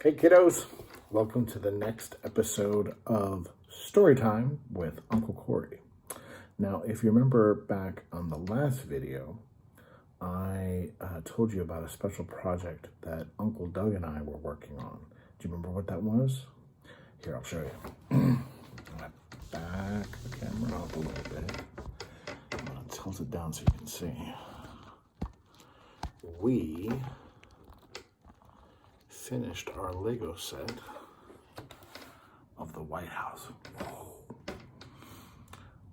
Hey kiddos, welcome to the next episode of Storytime with Uncle Corey. Now, if you remember back on the last video, I told you about a special project that Uncle Doug and I were working on. Do you remember what that was? Here, I'll show you. I'm gonna back the camera up a little bit. I'm gonna tilt it down so you can see. We finished our Lego set of the White House.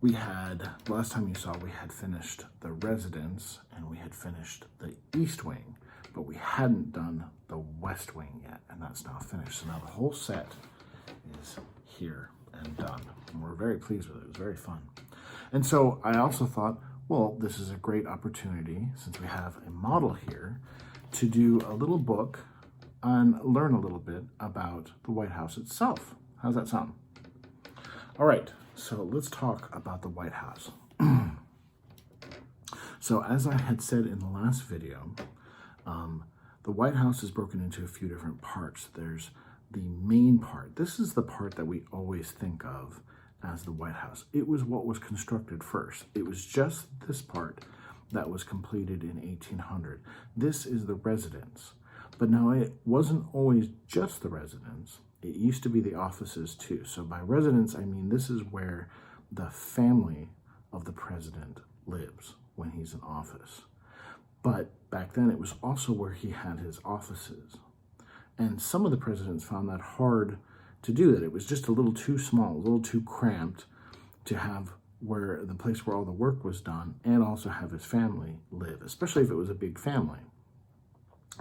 We had, last time you saw, we had finished the residence and we had finished the East Wing, but we hadn't done the West Wing yet, and that's now finished. So now the whole set is here and done. And we're very pleased with it. It was very fun. And so I also thought, well, this is a great opportunity, since we have a model here, to do a little book and learn a little bit about the White House itself. How's that sound? All right, so let's talk about the White House. So as I had said in the last video, the White House is broken into a few different parts. There's the main part. This is the part that we always think of as the White House. It was what was constructed first. It was just this part that was completed in 1800. This is the residence. But now it wasn't always just the residence. It used to be the offices too. So by residence, I mean this is where the family of the president lives when he's in office. But back then it was also where he had his offices. And some of the presidents found that hard to do that. It was just a little too small, a little too cramped to have where the place where all the work was done and also have his family live, especially if it was a big family.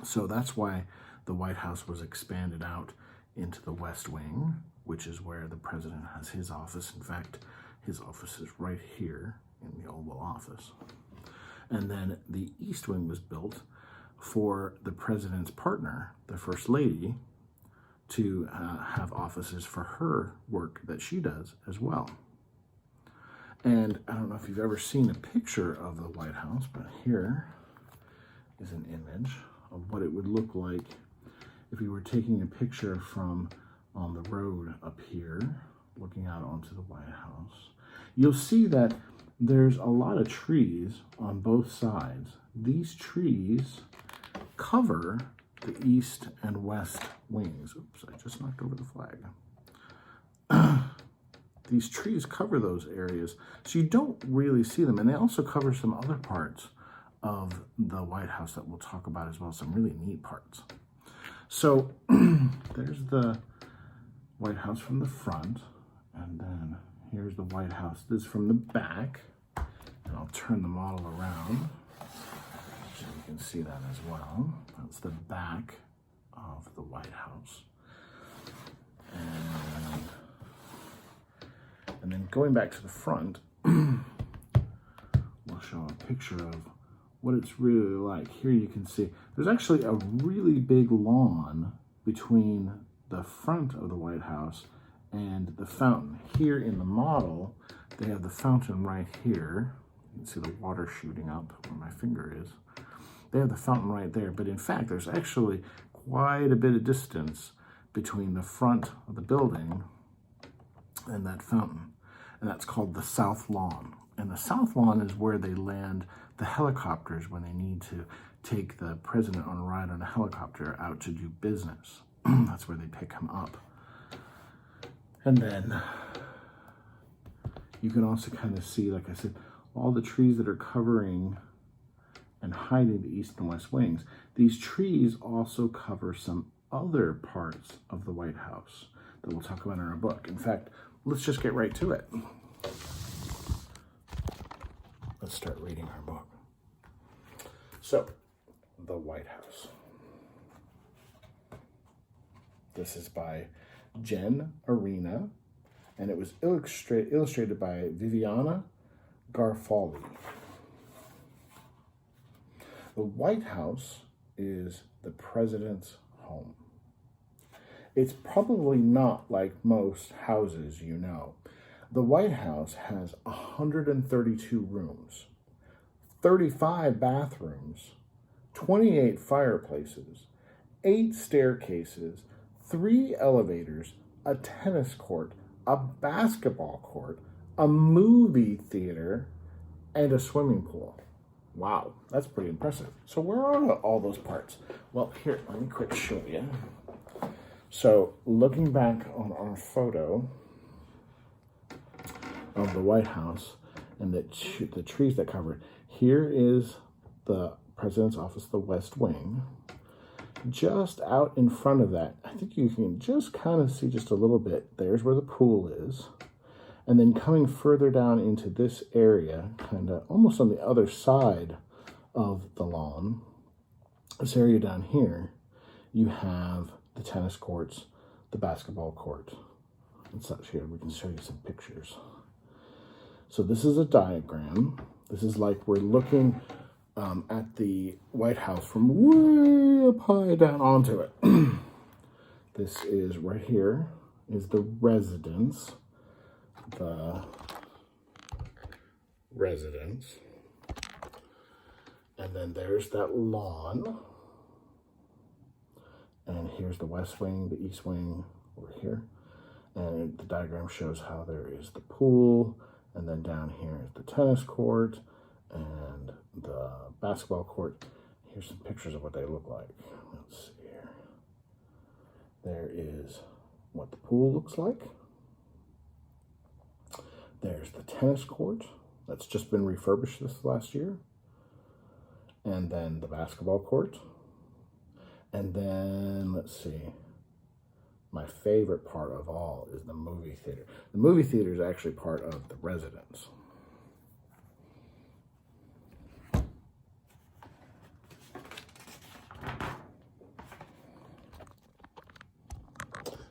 So that's why the White House was expanded out into the West Wing, which is where the president has his office. In fact, his office is right here in the Oval Office. And then the East Wing was built for the president's partner, the First Lady, to have offices for her work that she does as well. And I don't know if you've ever seen a picture of the White House, but here is an image of what it would look like if you were taking a picture from on the road up here, looking out onto the White House. You'll see that there's a lot of trees on both sides. These trees cover the East and West wings. Oops, I just knocked over the flag. These trees cover those areas, so you don't really see them. And they also cover some other parts of the White House that we'll talk about as well, some really neat parts. So there's the White House from the front, and then here's the White House. This is from the back, and I'll turn the model around so you can see that as well. That's the back of the White House. And then going back to the front, we'll show a picture of what it's really like. Here you can see there's actually a really big lawn between the front of the White House and the fountain. Here in the model, they have the fountain right here. You can see the water shooting up where my finger is. They have the fountain right there, but in fact, there's actually quite a bit of distance between the front of the building and that fountain, and that's called the South Lawn. And the South Lawn is where they land the helicopters when they need to take the president on a ride on a helicopter out to do business. That's where they pick him up. And then you can also kind of see, like I said, all the trees that are covering and hiding the East and West wings. These trees also cover some other parts of the White House that we'll talk about in our book. In fact, let's just get right to it. Let's start reading our book. So, the White House. This is by Jen Arena, and it was illustrated by Viviana Garfali. The White House is the president's home. It's probably not like most houses you know. The White House has 132 rooms, 35 bathrooms, 28 fireplaces, 8 staircases, 3 elevators, a tennis court, a basketball court, a movie theater, and a swimming pool. Wow, that's pretty impressive. So where are all those parts? Well, here, let me quick show you. So looking back on our photo of the White House and the trees that cover it, here is the President's office, the West Wing. Just out in front of that, I think you can just kind of see just a little bit. There's where the pool is. And then coming further down into this area, kind of almost on the other side of the lawn, this area down here, you have the tennis courts, the basketball court, and such. Here, we can show you some pictures. So this is a diagram. This is like we're looking at the White House from way up high down onto it. This is right here is the residence. And then there's that lawn. And here's the West Wing, the East Wing over here. And the diagram shows how there is the pool, and then down here is the tennis court and the basketball court. Here's some pictures of what they look like. Let's see here. There is what the pool looks like. There's the tennis court that's just been refurbished this last year. And then the basketball court. And then, let's see, my favorite part of all is the movie theater. The movie theater is actually part of the residence.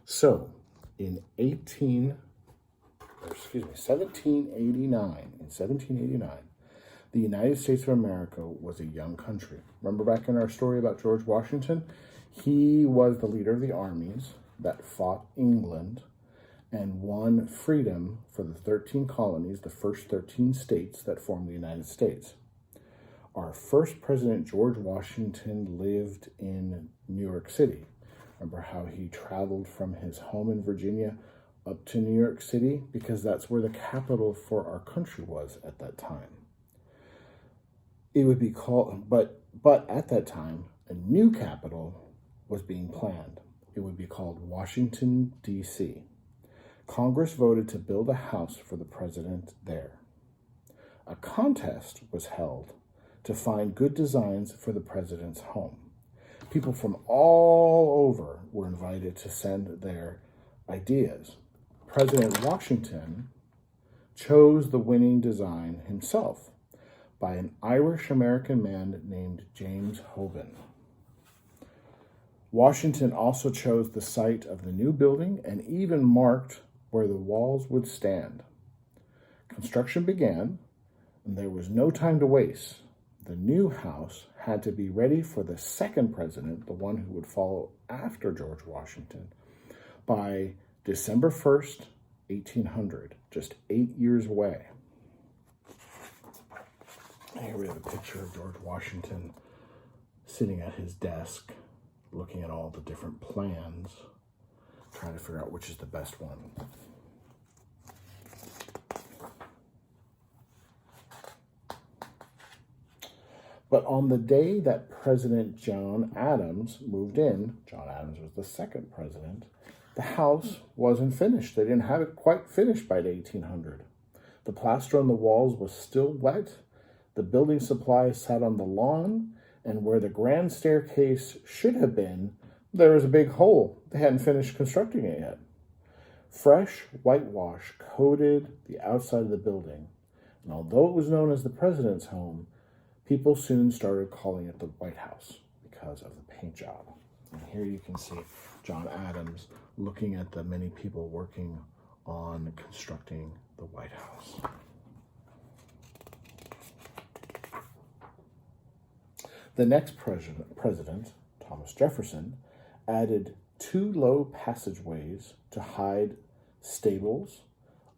So, in 1789, the United States of America was a young country. Remember back in our story about George Washington? He was the leader of the armies that fought England and won freedom for the 13 colonies, the first 13 states that formed the United States. Our first president, George Washington, lived in New York City. Remember how he traveled from his home in Virginia up to New York City? Because that's where the capital for our country was at that time. It would be called, but at that time, a new capital was being planned. It would be called Washington, D.C. Congress voted to build a house for the president there. A contest was held to find good designs for the president's home. People from all over were invited to send their ideas. President Washington chose the winning design himself by an Irish-American man named James Hoban. Washington also chose the site of the new building and even marked where the walls would stand. Construction began, and there was no time to waste. The new house had to be ready for the second president, the one who would follow after George Washington, by December 1st, 1800, just 8 years away. Here we have a picture of George Washington sitting at his desk, looking at all the different plans, trying to figure out which is the best one. But on the day that President John Adams moved in, John Adams was the second president, the house wasn't finished. They didn't have it quite finished by 1800. The plaster on the walls was still wet. The building supplies sat on the lawn, and where the grand staircase should have been, there was a big hole. They hadn't finished constructing it yet. Fresh whitewash coated the outside of the building, and although it was known as the president's home, people soon started calling it the White House because of the paint job. And here you can see John Adams looking at the many people working on constructing the White House. The next president, Thomas Jefferson, added 2 low passageways to hide stables,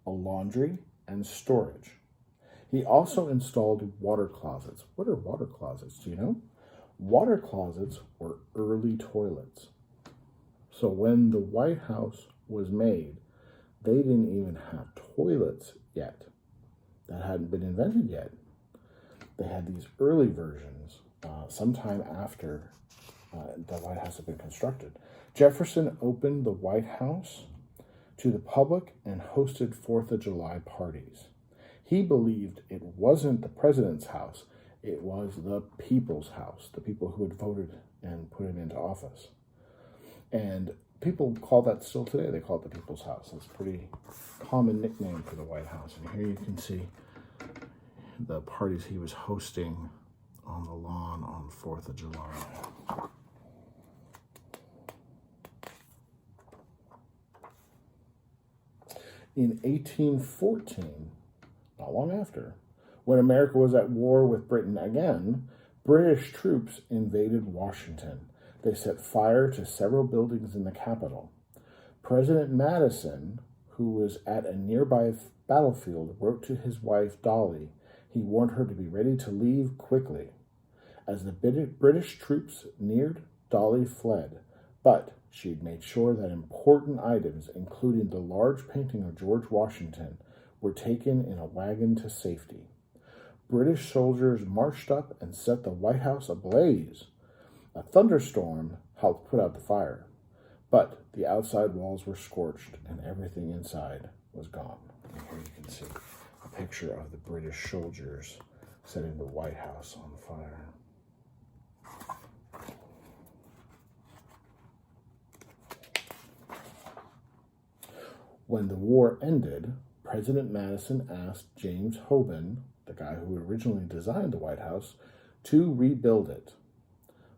a laundry, and storage. He also installed water closets. What are water closets? Do you know? Water closets were early toilets. So when the White House was made, they didn't even have toilets yet. That hadn't been invented yet. They had these early versions sometime after the White House had been constructed. Jefferson opened the White House to the public and hosted 4th of July parties. He believed it wasn't the president's house, it was the people's house, the people who had voted and put him into office. And people call that still today. They call it the people's house. It's a pretty common nickname for the White House. And here you can see the parties he was hosting on the lawn on 4th of July. In 1814, not long after, when America was at war with Britain again, British troops invaded Washington. They set fire to several buildings in the capital. President Madison, who was at a nearby battlefield, wrote to his wife Dolly. He warned her to be ready to leave quickly. As the British troops neared, Dolly fled, but she had made sure that important items, including the large painting of George Washington, were taken in a wagon to safety. British soldiers marched up and set the White House ablaze. A thunderstorm helped put out the fire, but the outside walls were scorched and everything inside was gone. And here you can see a picture of the British soldiers setting the White House on fire. When the war ended, President Madison asked James Hoban, the guy who originally designed the White House, to rebuild it.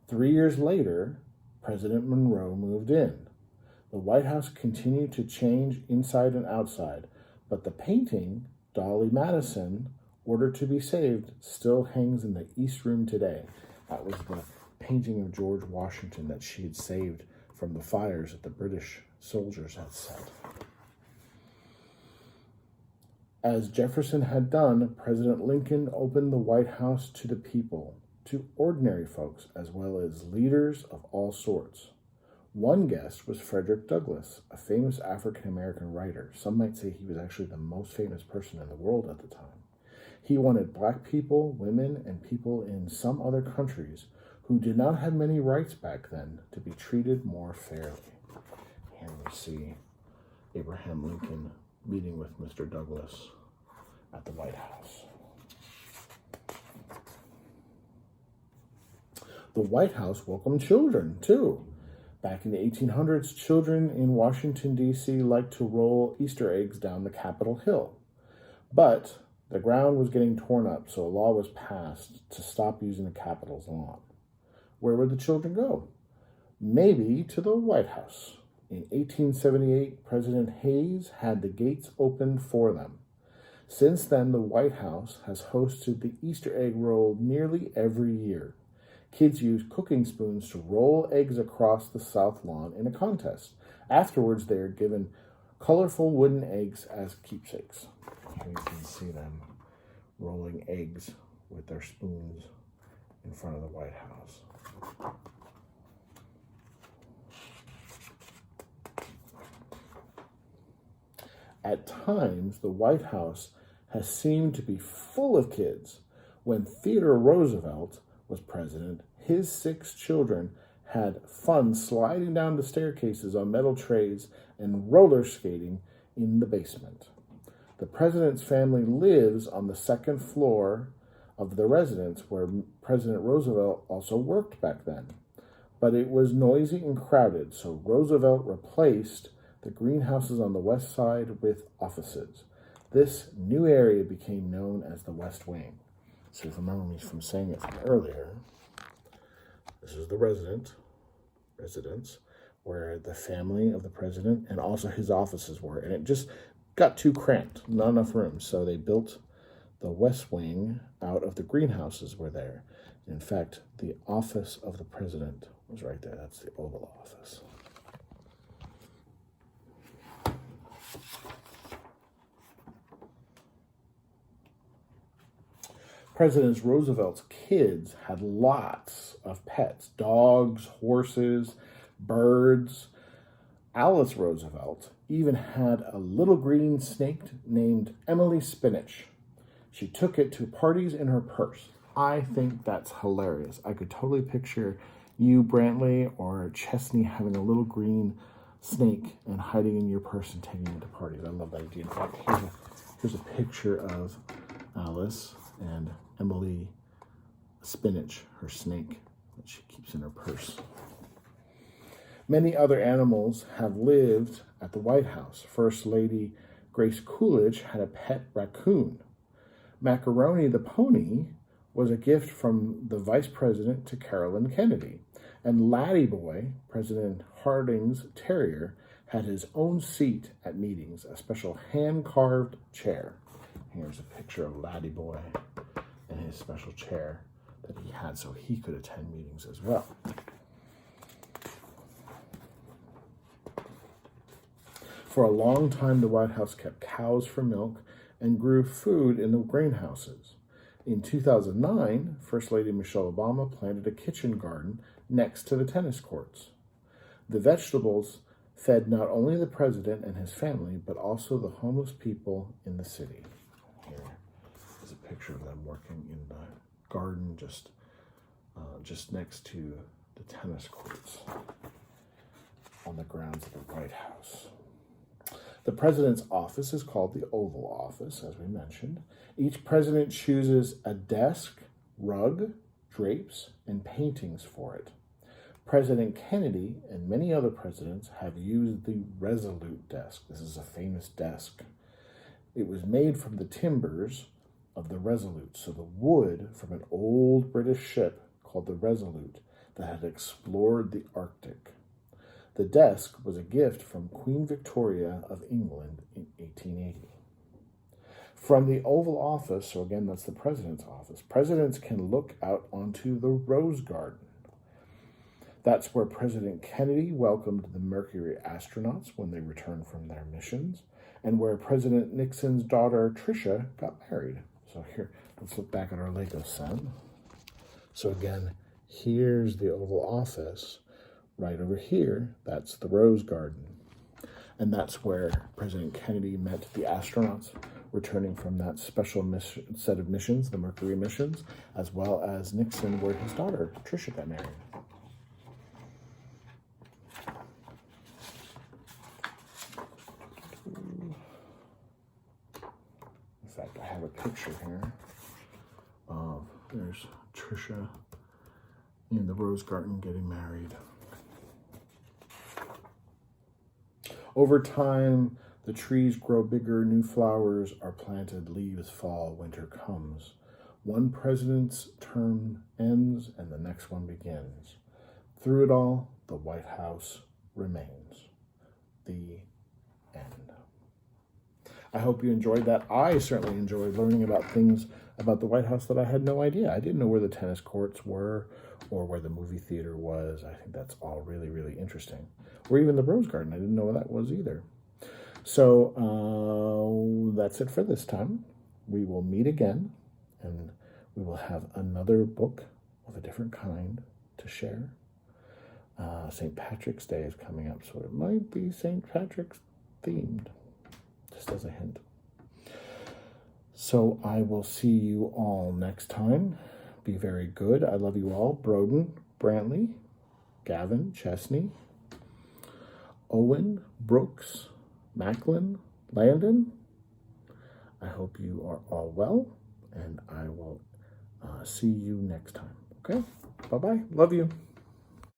3 years later, President Monroe moved in. The White House continued to change inside and outside, but the painting Dolly Madison ordered to be saved still hangs in the East Room today. That was the painting of George Washington that she had saved from the fires that the British soldiers had set. As Jefferson had done, President Lincoln opened the White House to the people, to ordinary folks, as well as leaders of all sorts. One guest was Frederick Douglass, a famous African-American writer. Some might say he was actually the most famous person in the world at the time. He wanted black people, women, and people in some other countries who did not have many rights back then to be treated more fairly. Here we see Abraham Lincoln meeting with Mr. Douglass at the White House. The White House welcomed children, too. Back in the 1800s, children in Washington, D.C. liked to roll Easter eggs down the Capitol Hill. But the ground was getting torn up, so a law was passed to stop using the Capitol's lawn. Where would the children go? Maybe to the White House. In 1878, President Hayes had the gates opened for them. Since then, the White House has hosted the Easter egg roll nearly every year. Kids use cooking spoons to roll eggs across the South Lawn in a contest. Afterwards, they are given colorful wooden eggs as keepsakes. Here you can see them rolling eggs with their spoons in front of the White House. At times, the White House has seemed to be full of kids. When Theodore Roosevelt was president, his 6 children had fun sliding down the staircases on metal trays and roller skating in the basement. The president's family lives on the 2nd floor of the residence where President Roosevelt also worked back then. But it was noisy and crowded, so Roosevelt replaced the greenhouses on the west side with offices. This new area became known as the West Wing. So if you remember me from saying it from earlier, this is the residence where the family of the president and also his offices were. And it just got too cramped, not enough room. So they built the West Wing out of the greenhouses were there. In fact, the office of the president was right there. That's the Oval Office. President Roosevelt's kids had lots of pets, dogs, horses, birds. Alice Roosevelt even had a little green snake named Emily Spinach. She took it to parties in her purse. I think that's hilarious. I could totally picture you, Brantley, or Chesney having a little green snake and hiding in your purse and taking it to parties. I love that idea. In fact, here's a picture of Alice and Emily Spinach, her snake that she keeps in her purse. Many other animals have lived at the White House. First Lady Grace Coolidge had a pet raccoon. Macaroni the pony was a gift from the Vice President to Carolyn Kennedy. And Laddie Boy, President Harding's terrier, had his own seat at meetings, a special hand-carved chair. Here's a picture of Laddie Boy and his special chair that he had so he could attend meetings as well. For a long time, the White House kept cows for milk and grew food in the greenhouses. In 2009, First Lady Michelle Obama planted a kitchen garden next to the tennis courts. The vegetables fed not only the president and his family, but also the homeless people in the city. Here is a picture of them working in the garden just next to the tennis courts on the grounds of the White House. The president's office is called the Oval Office, as we mentioned. Each president chooses a desk, rug, drapes, and paintings for it. President Kennedy and many other presidents have used the Resolute desk. This is a famous desk. It was made from the timbers of the Resolute, so the wood from an old British ship called the Resolute that had explored the Arctic. The desk was a gift from Queen Victoria of England in 1880. From the Oval Office, so again, that's the president's office, presidents can look out onto the Rose Garden. That's where President Kennedy welcomed the Mercury astronauts when they returned from their missions, and where President Nixon's daughter, Tricia, got married. So here, let's look back at our Lego set. So again, here's the Oval Office. Right over here, that's the Rose Garden. And that's where President Kennedy met the astronauts returning from that special set of missions, the Mercury missions, as well as Nixon, where his daughter, Tricia, got married. In fact, I have a picture here of, there's Tricia in the Rose Garden getting married. Over time, the trees grow bigger, new flowers are planted, leaves fall, winter comes. One president's term ends and the next one begins. Through it all, the White House remains. The end. I hope you enjoyed that. I certainly enjoyed learning about things about the White House that I had no idea. I didn't know where the tennis courts were or where the movie theater was. I think that's all really, really interesting. Or even the Rose Garden. I didn't know where that was either. So that's it for this time. We will meet again, and we will have another book of a different kind to share. St. Patrick's Day is coming up, so it might be St. Patrick's themed, just as a hint. So I will see you all next time. Be very good. I love you all. Broden, Brantley, Gavin, Chesney, Owen, Brooks, Macklin, Landon. I hope you are all well, and I will see you next time. Okay? Bye-bye. Love you.